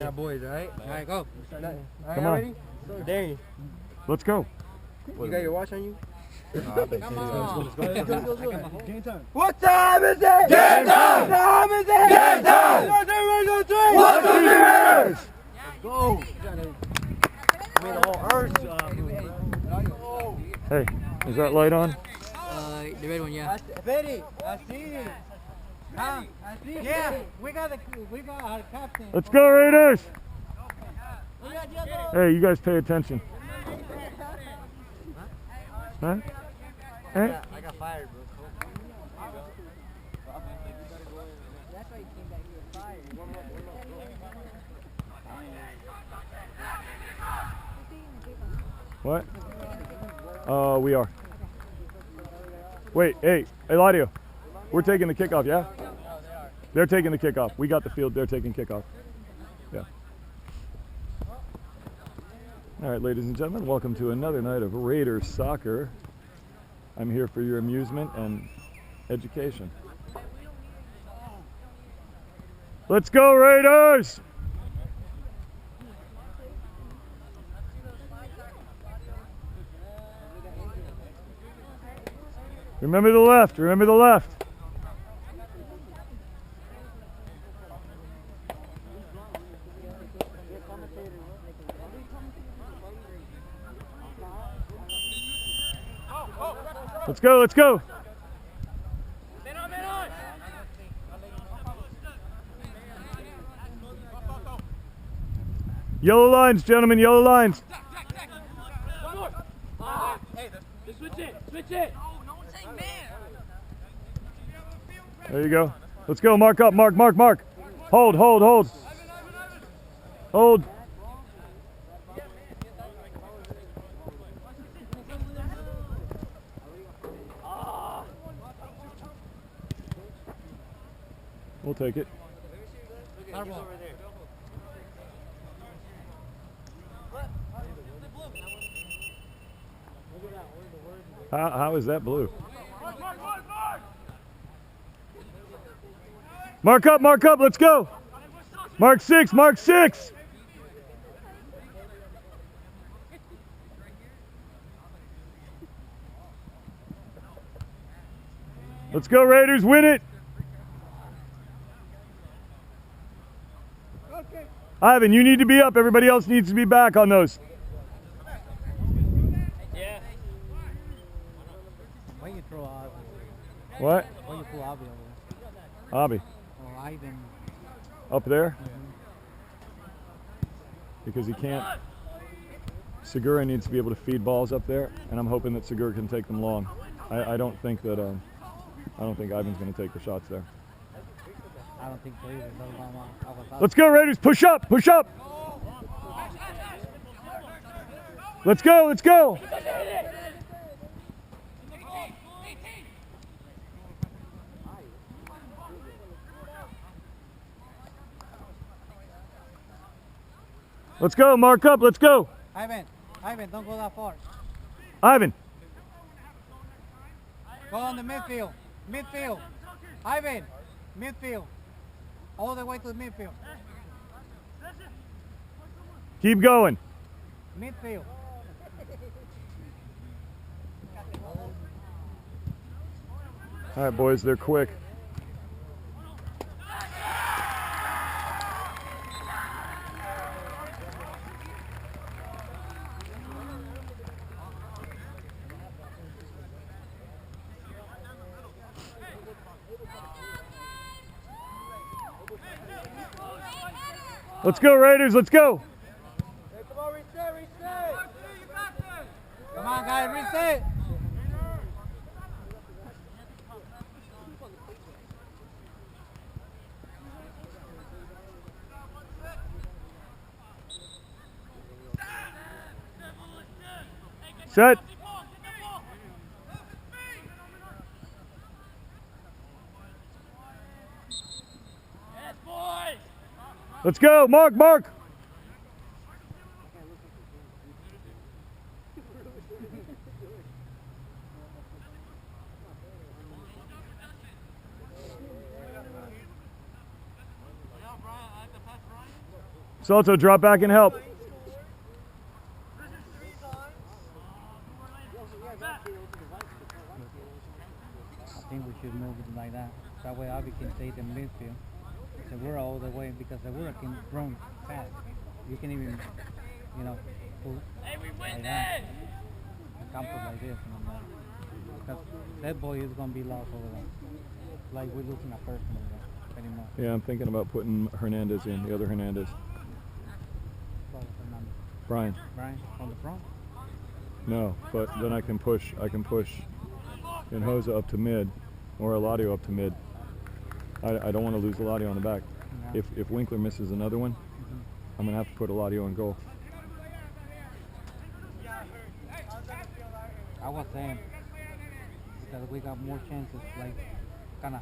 Yeah, boys, alright? Alright, go. Come on. Ready? Dang. Let's go. You got your watch on you? Come on. Game time. What time is it? Game time! What time is it? Game time! 1, 2, 3! 1, 2, 3 Raiders! Let's go. Made the whole earth move. Hey, is that light on? The red one, yeah. Betty, I see you. Huh? I see you. Yeah, we got our captain. Let's go, Raiders! Hey, you guys pay attention. Huh? Hey? I got fired, bro. That's why you came back here fired. What? We are. Wait, hey, Eladio. We're taking the kickoff, yeah? They're taking the kickoff. We got the field, they're taking kickoff. Yeah. All right, ladies and gentlemen, welcome to another night of Raiders soccer. I'm here for your amusement and education. Let's go, Raiders! Remember the left, remember the left. Let's go, let's go. Yellow lines, gentlemen, yellow lines. Switch it. There you go. Let's go, mark up, mark. Hold. Hold. We'll take it. How is that blue? Mark up, let's go. Mark 6. Let's go, Raiders, win it. Ivan, you need to be up. Everybody else needs to be back on those. Yeah. Why you throw Avi? What? Why you pull Avi over Abby. there? Oh, Ivan. Up there? Because he can't. Segura needs to be able to feed balls up there, and I'm hoping that Segura can take them long. I don't think that Ivan's going to take the shots there. I don't think so either. Let's go, Raiders! Push up! Let's go! Let's go, mark up, let's go! Ivan, don't go that far. Ivan! Go on the midfield. Ivan, midfield. All the way to the midfield. Keep going. Midfield. All right, boys, they're quick. Let's go, Raiders, let's go. Come on, reset. Come on, guys, reset. Set. Let's go, mark. Salto, drop back and help. I think we should move it like that. That way Avi can take the midfield. Segura all the way because Segura can run fast. You can even, you know, pull like that. And Campos like this. Because that boy is going to be lost over there. Like we're losing a person over there, pretty much. Yeah, I'm thinking about putting Hernandez in, the other Hernandez. Brian. Brian, on the front? No, but then I can push Hinojosa up to mid, or Eladio up to mid. I don't want to lose Eladio on the back. No. If Winkler misses another one, I'm going to have to put Eladio in goal. I was saying, because we got more chances, like, kind of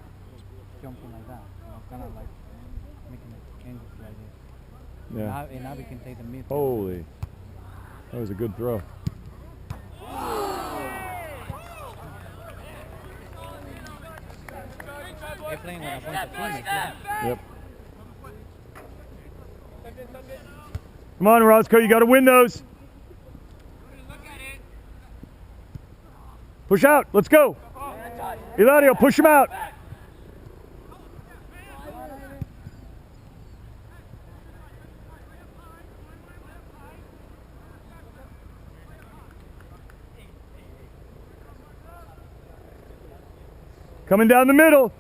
jumping like that. You know, kind of like making changes like this. Yeah. And now we can take the midfield. Holy. That was a good throw. They're playing with a bunch of teammates. Yeah. Yep. Come on, Roscoe, you got to win those. Push out. Let's go. Eladio, push him out. Coming down the middle.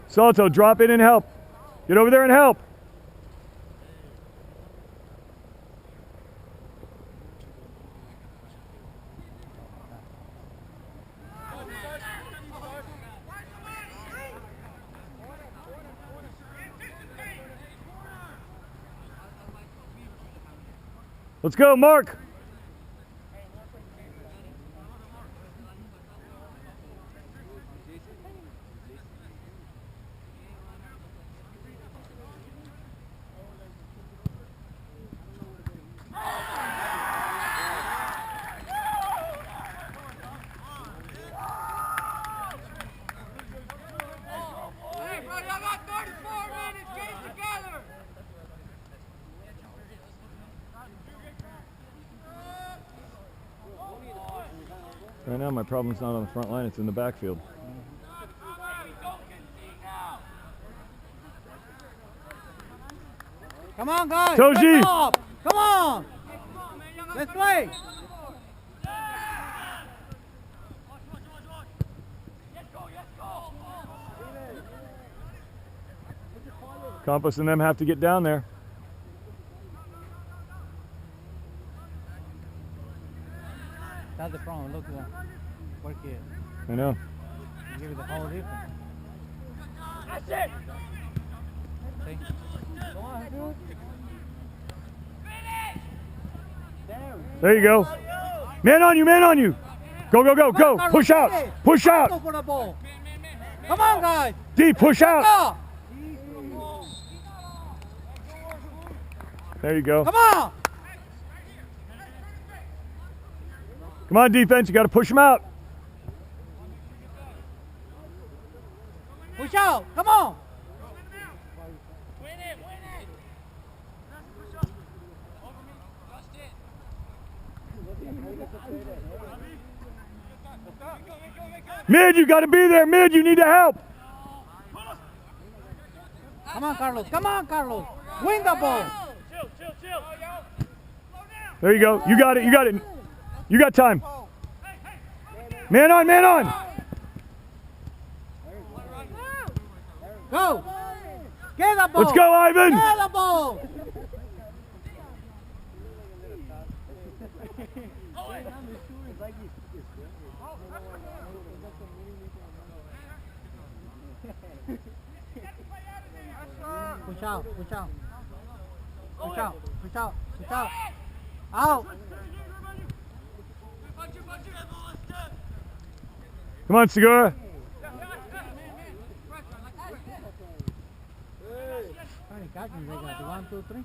Salto, drop in and help. Get over there and help. Let's go, Mark. Right now, my problem's not on the front line, it's in the backfield. Come on, guys. Toji. Let's up. Come on. Let's play. Campos and them have to get down there. That's the problem. Look at that. Work it. I know. Give it the whole difference. That's it. See? Come on, dude. There you go. Man on you, man on you. Go, go, go, go. Push out. Push Go out. for the ball. Come on, guys. D, push out. Go. There you go. Come on. Come on, defense. You got to push them out. Push out. Come on. Win it, win it. Mid, you got to be there. Mid, you need to help. Come on, Carlos. Come on, Carlos. Win the ball. Chill. There you go. You got it. You got it. You got time. Man on, man on. Go. Get the ball. Let's go, Ivan. Get the ball. Push out, push out. Push out, push out, push out. Out. Come on, Segura. How many catches they got? 1, 2, 3?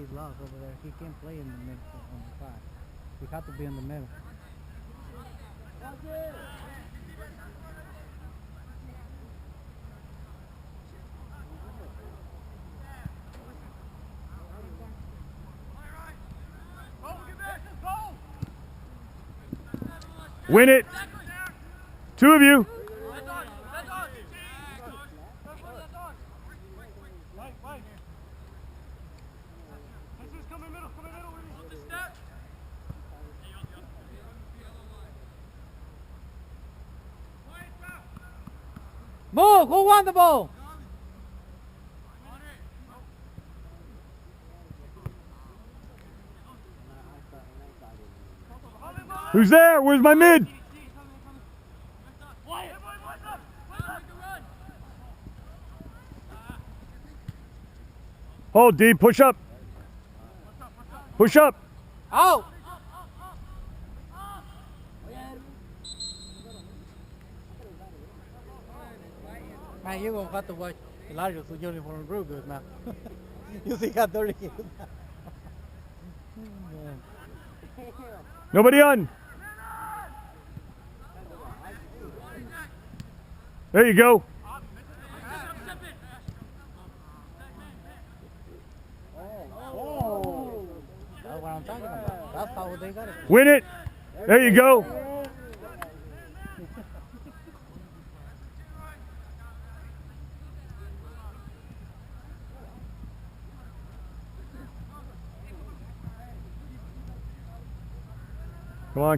he's lost over there. He can't play in the middle on the side. We have to be in the middle. Win it. Two of you. Move! Who won the ball? Who's there? Where's my mid? Hold, D. Push up. Push up. Out! Man, you're going to have to watch Elijah's uniform real good now. You see how dirty he is now. Nobody on. There you go. That's what I'm talking about. That's how they got it. Win it. There you go.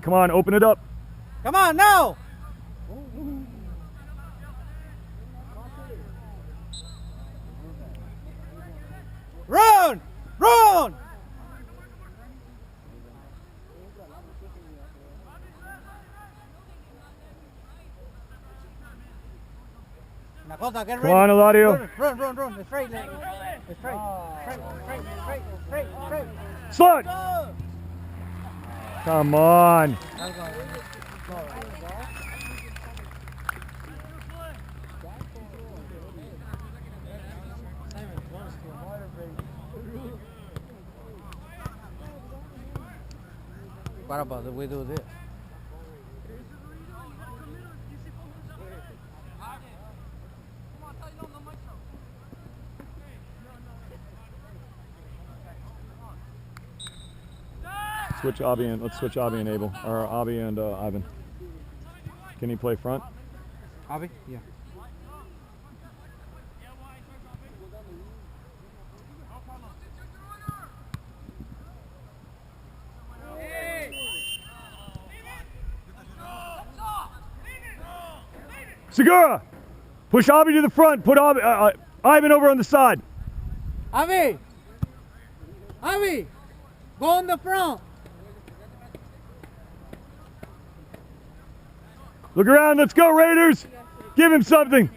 Come on, open it up. Come on, now! Run! Run! Come on, Eladio. Run. It's straight. It's straight. Slot. Come on. What about the way we do this? Switch Avi and let's switch Avi and Abel, or Avi and Ivan. Can he play front? Avi? Yeah. Segura, push Avi to the front. Put Ivan over on the side. Avi, go on the front. Look around. Let's go, Raiders. Give him something.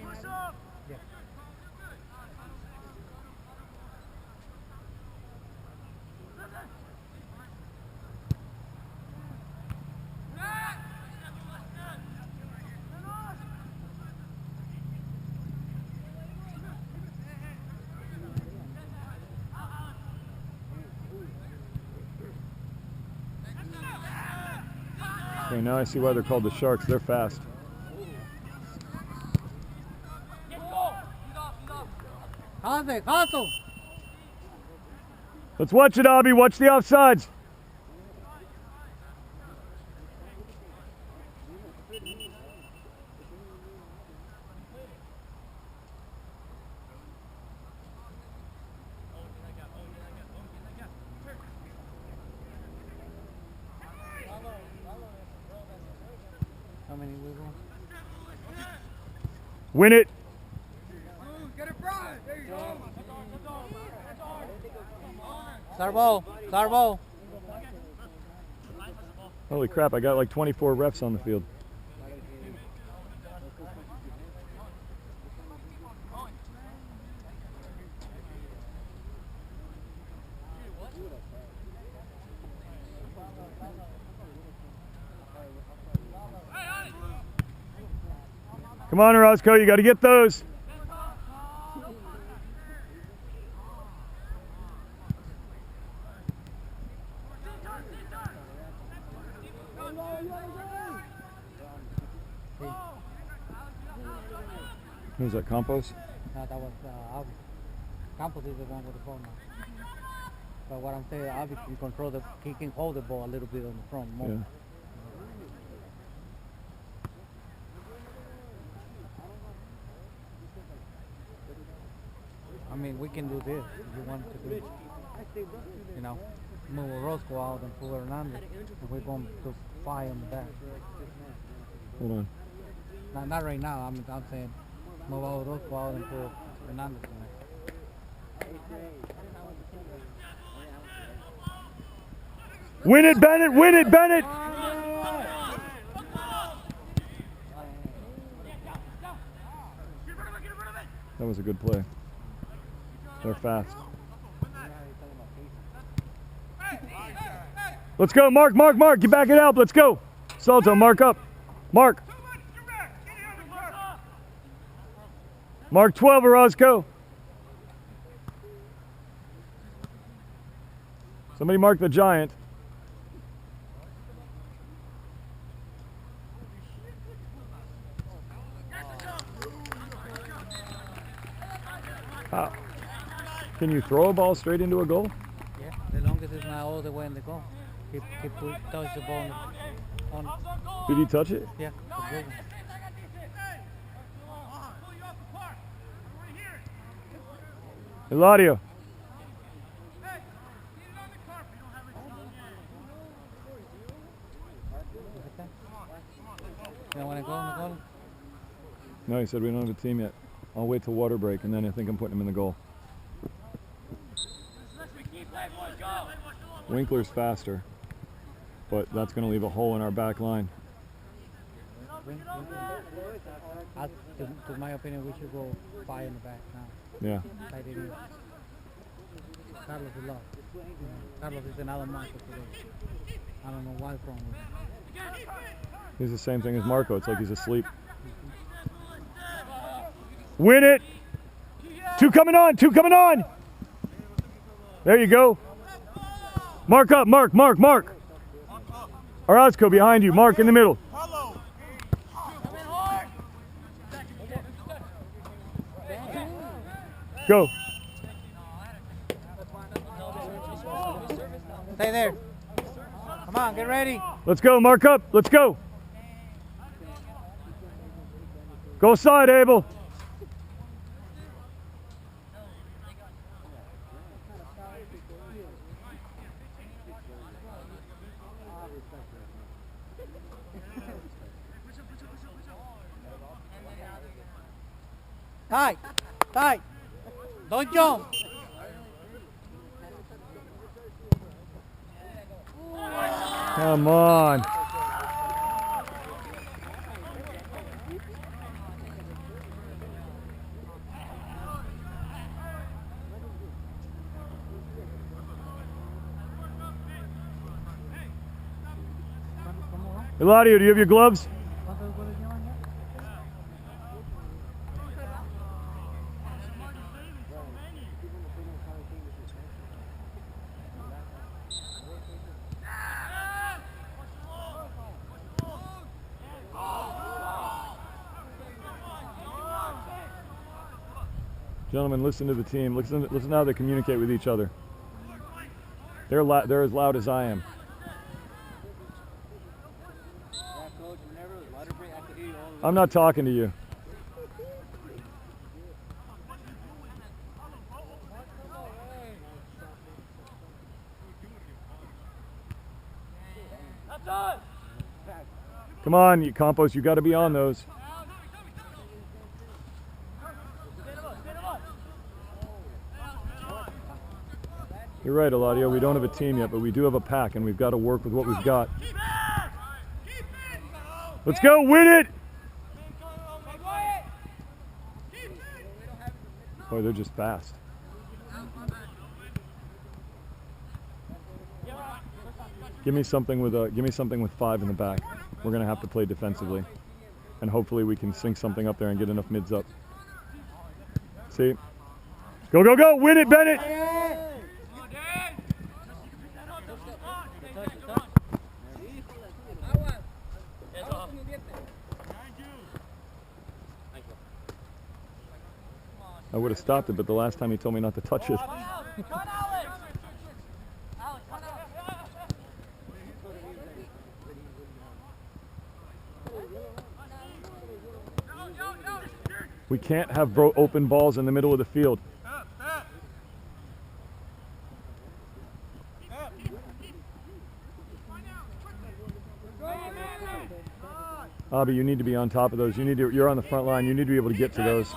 Okay, now I see why they're called the Sharks. They're fast. Hustle. Let's watch it, Avi. Watch the offsides. How many we won? Win it. Sarbo. Holy crap, I got like 24 refs on the field. Come on, Orozco, you got to get those. Who's that, Campos? No, that was Albi. Campos is the one with the ball now. But what I'm saying, Albi can control he can hold the ball a little bit on the front more. Yeah. I mean, we can do this if you want to do it. You know, move Orozco out and put Hernandez. And we're going to fire on the back. Hold on. Not right now. I'm saying move Orozco out and put Hernandez in there. Win it, Bennett! Win it, Bennett! That was a good play. They're fast. Let's go, Mark, Mark, Mark. Get back it up. Let's go. Salto, mark up. Mark. Mark 12, Orozco. Somebody mark the giant. Can you throw a ball straight into a goal? Yeah, as long as it's not all the way in the goal. He touched the ball on. Did he touch it? Yeah, the good one. Eladio. You don't want to go in the goal? No, he said we don't have a team yet. I'll wait till water break, and then I think I'm putting him in the goal. Winkler's faster, but that's going to leave a hole in our back line. To my opinion, we should go 5 in the back now. Yeah. Tight it in. Carlos is lost. Carlos is another marker today. I don't know what's wrong with him. He's the same thing as Marco. It's like he's asleep. Win it! 2 coming on! 2 coming on! There you go. Mark up, Mark, Mark, Mark. Orozco behind you. Mark in the middle. Go. Stay there. Come on, get ready. Let's go, mark up. Let's go. Go side, Abel. Tight, tight. Don't jump. Come on. Eladio, do you have your gloves? Gentlemen, listen to the team. Listen to how they communicate with each other. They're as loud as I am. I'm not talking to you. Come on, you Campos, you got to be on those. You're right, Eladio. We don't have a team yet, but we do have a pack, and we've got to work with what we've got. Let's go, win it! Boy, they're just fast. Give me something with 5 in the back. We're gonna have to play defensively, and hopefully we can sink something up there and get enough mids up. See? Go, go, go! Win it, Bennett! I would have stopped it, but the last time he told me not to touch it. We can't have open balls in the middle of the field. Abby, you need to be on top of those. You're on the front line. You need to be able to get to those.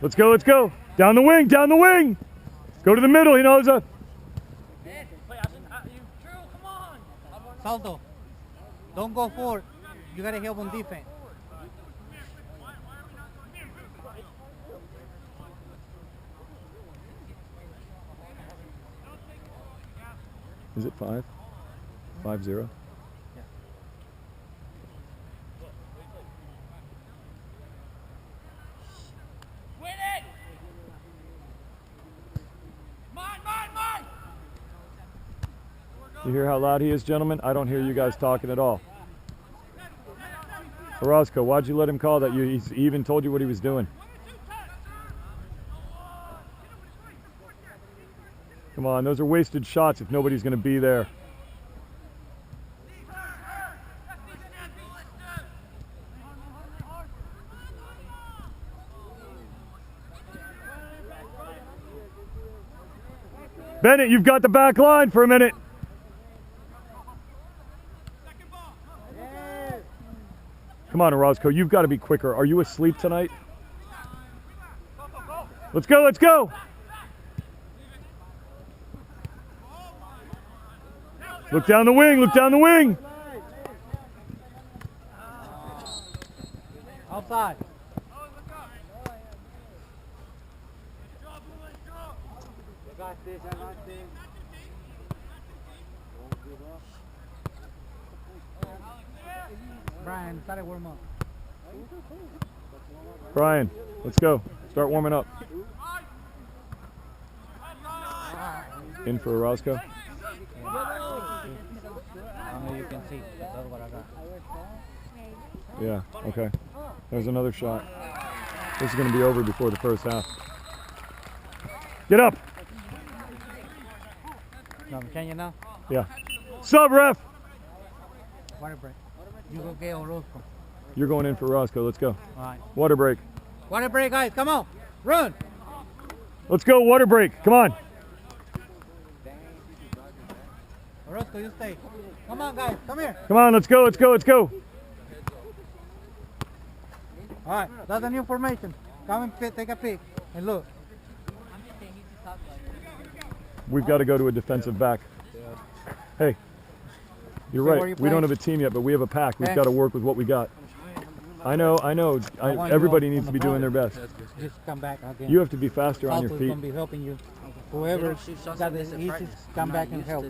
Let's go, let's go. Down the wing, down the wing. Go to the middle, Hinoza. Salto, don't go forward. You gotta help on defense. Is it 5? 5-0? You hear how loud he is, gentlemen? I don't hear you guys talking at all. Orozco, why'd you let him call that? He even told you what he was doing. Come on, those are wasted shots if nobody's going to be there. Bennett, you've got the back line for a minute. Come on, Orozco, you've got to be quicker. Are you asleep tonight? Let's go, let's go. Look down the wing, look down the wing. Outside. Brian, start to warm up. Brian, let's go. Start warming up. In for Orozco. I know you can see. That's what I got. Yeah, okay. There's another shot. This is going to be over before the first half. Get up. No, I'm changing now. Yeah. Sub ref. Water break. You go get Orozco. You're going in for Orozco. Let's go. All right. Water break. Water break, guys. Come on. Run. Let's go. Water break. Come on. Orozco, you stay. Come on, guys. Come here. Come on. Let's go. Let's go. Let's go. All right. That's a new formation. Come and take a peek and look. We've got to go to a defensive back. Hey, you're So where right. you We don't playing? have a team yet, but we have a pack. We've Okay. got to work with what we got. I know. want you Everybody on needs the to be doing their front. best. Just come back again. You have to be faster on your Salto's feet. gonna be helping you. Whoever got the easiest, come back and help.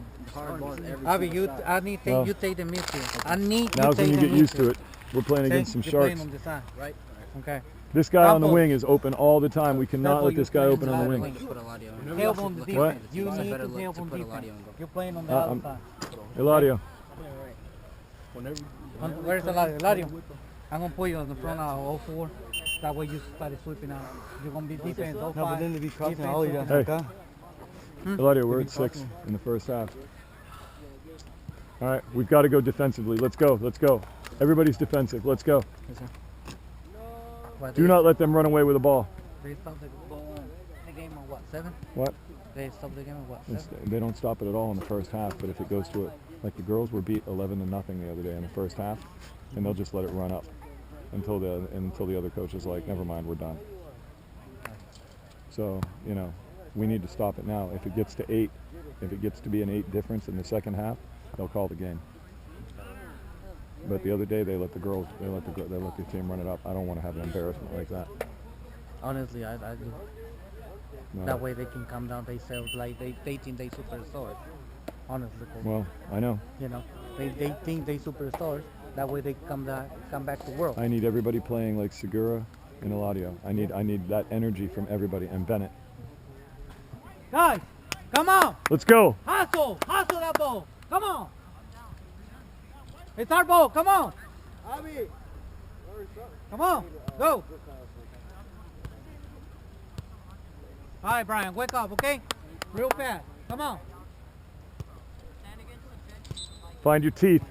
Avi, I need Well, you take the midfield. I need Now's you when take you the get used to midfield. it. We're playing against some You're playing sharks. on the side, right? Okay. This guy on the Capo. wing is open all the time. We cannot Capo, let this guy you're open on the playing wing. Help on the defense. What? You need to help on defense. You're playing on the I'm- other side. Eladio. Where's Eladio? Eladio, I'm gonna put you on the front of 04. That way you start sweeping out. You're gonna be defense 05. No, but then to be crossing defense, all you 05. Hey. acá. Eladio, we're at 6 in the first half. All right, we've got to go defensively. Let's go. Let's go. Everybody's defensive. Let's go. But Do not let them run away with the ball. They stopped the game on what, 7? What? They stopped the game on what, It's- 7? They don't stop it at all in the first half, but if it goes to it, like the girls were beat 11-0 the other day in the first half, and they'll just let it run up until the other coach is like, never mind, we're done. So, you know, we need to stop it now. If it gets to 8, if it gets to be an 8 difference in the second half, they'll call the game. But the other day they let the team run it up. I don't want to have an embarrassment like that. Honestly, I do. No. That way they can come down themselves like they think they superstars. Honestly, Cole. Well, I know. You know, they think they superstars. That way they come back to world. I need everybody playing like Segura and Eladio. I need that energy from everybody, and Bennett. Guys, come on! Let's go. Hustle that ball! Come on! It's our ball, come on! Come on, go! All right, Brian, wake up, okay? Real fast. Come on. Find your teeth.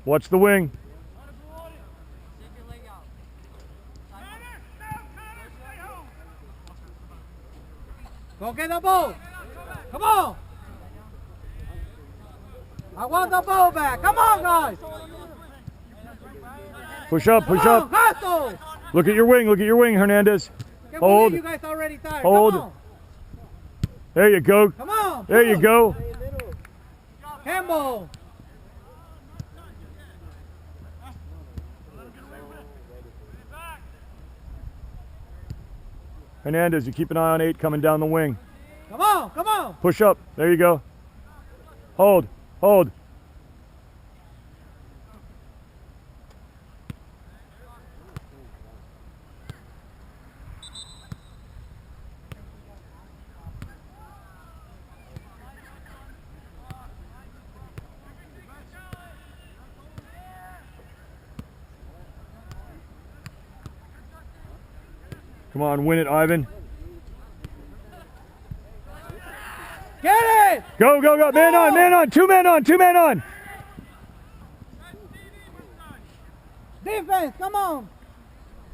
Watch the wing. Go get the ball. Come on. I want the ball back. Come on, guys. Push up, push Come up. on, hustle. Look at your wing, Hernandez. Can't Hold. believe you guys already tired. Hold. Come on. There you go. Come on. There you push. go. Handball. Hernandez, you keep an eye on 8 coming down the wing. Come on, come on. Push up. There you go. Hold. Hold. Come on, win it, Ivan. Get it. Go, go, go. Man on, man on. 2 men on, 2 men on. Defense, come on.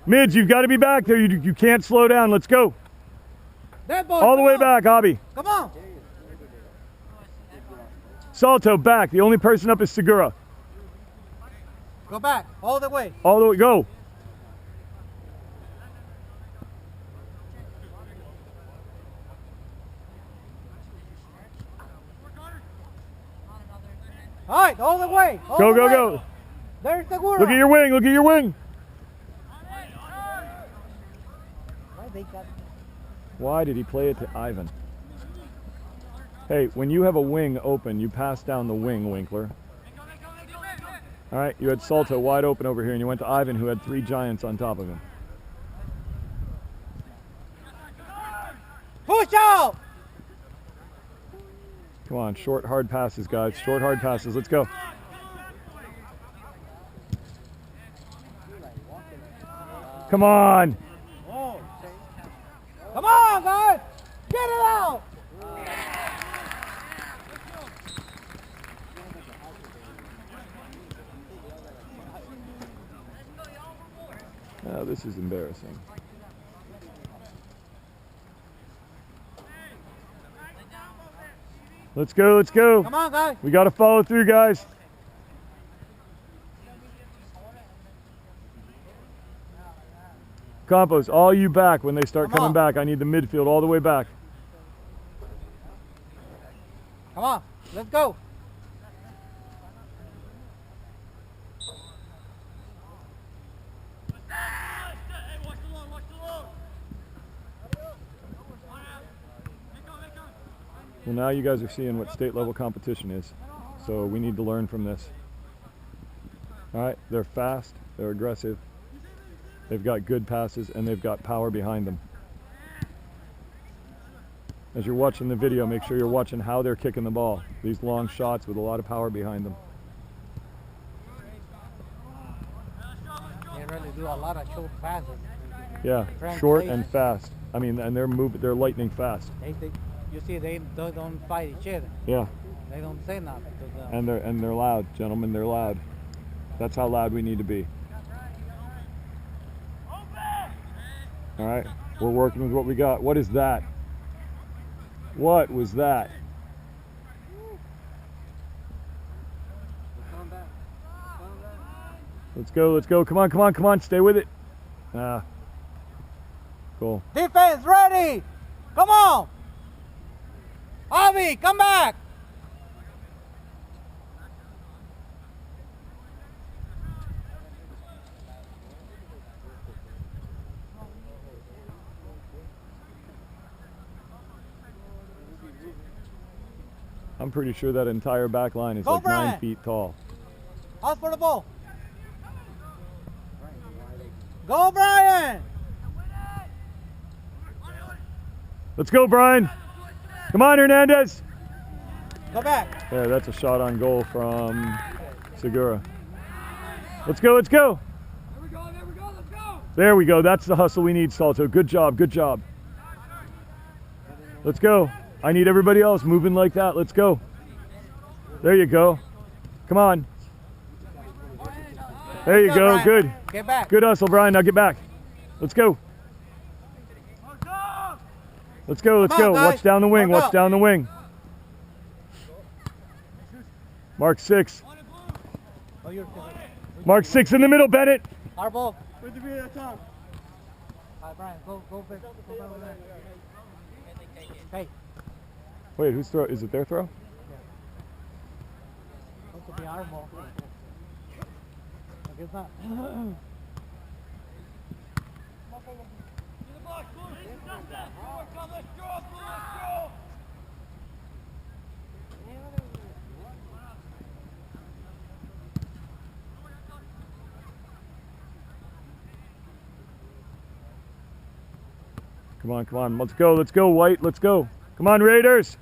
Mids, you've got to be back there. You can't slow down. Let's go. That ball. All the come way on. back, Hobby. Come on. Salto, back. The only person up is Segura. Go back. All the way. All the way, go. All right, all the way. All Go, the go, way. go. There's the Segura. Look at your wing, look at your wing. Why did he play it to Ivan? Hey, when you have a wing open, you pass down the wing, Winkler. All right, you had Salto wide open over here, and you went to Ivan, who had 3 giants on top of him. Push out. Come on, short, hard passes, guys. Short, hard passes. Let's go. Come on. Come on, guys. Get it out. Oh, this is embarrassing. Let's go, let's go. Come on, guys. We got to follow through, guys. Campos, all you back when they start Come coming on. back. I need the midfield all the way back. Come on. Let's go. Well, now you guys are seeing what state level competition is. So we need to learn from this. All right, they're fast, they're aggressive, they've got good passes, and they've got power behind them. As you're watching the video, make sure you're watching how they're kicking the ball. These long shots with a lot of power behind them. They really do a lot of short passes. Yeah, short and fast. I mean, and they're lightning fast. You see, they don't fight each other. Yeah, They don't say nothing. and they're loud, gentlemen. They're loud. That's how loud we need to be. All right, we're working with what we got. What is that? What was that? Let's go, let's go. Come on, come on, come on. Stay with it. Ah, cool. Defense ready. Come on. Avi, come back. I'm pretty sure that entire back line is Go, like 9 Brian. feet tall. Out for the ball. Go, Brian. Let's go, Brian. Come on, Hernandez. Go back. Yeah, that's a shot on goal from Segura. Let's go, let's go. There we go, let's go. There we go. That's the hustle we need, Salto. Good job. Good job. Let's go. I need everybody else moving like that. Let's go. There you go. Come on. There you go. Good. Get back. Good hustle, Brian. Now get back. Let's go. Let's go. Let's go. Watch down the wing. Watch down the wing. Mark 6. Oh, you're Mark 6 in the middle, Bennett. our ball. Where'd you be at time? All right, Brian, go back over there. Hey, Wait, whose throw? Is it their throw? supposed to be our ball. I guess not. Come on, come on. Let's go. Let's go, White. Let's go. Come on, Raiders.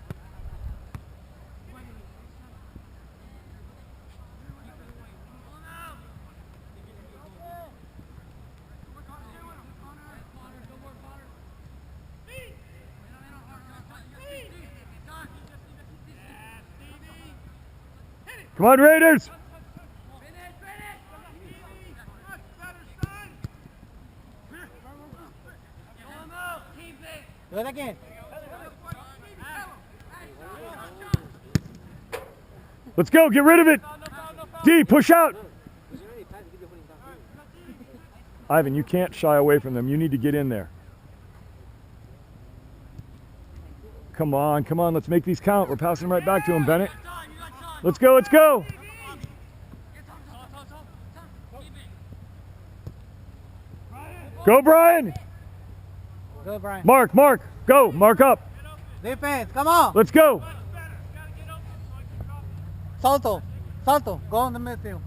Come on, Raiders. Do it again. Let's go. Get rid of it. D, push out. Ivan, you can't shy away from them. You need to get in there. Come on, come on. Let's make these count. We're passing them right back to him, Bennett. Let's go, let's go. Go, Brian. Go, Brian. Mark, Mark. Go. Mark up. Defense, come on. Let's go. Salto, go in the midfield.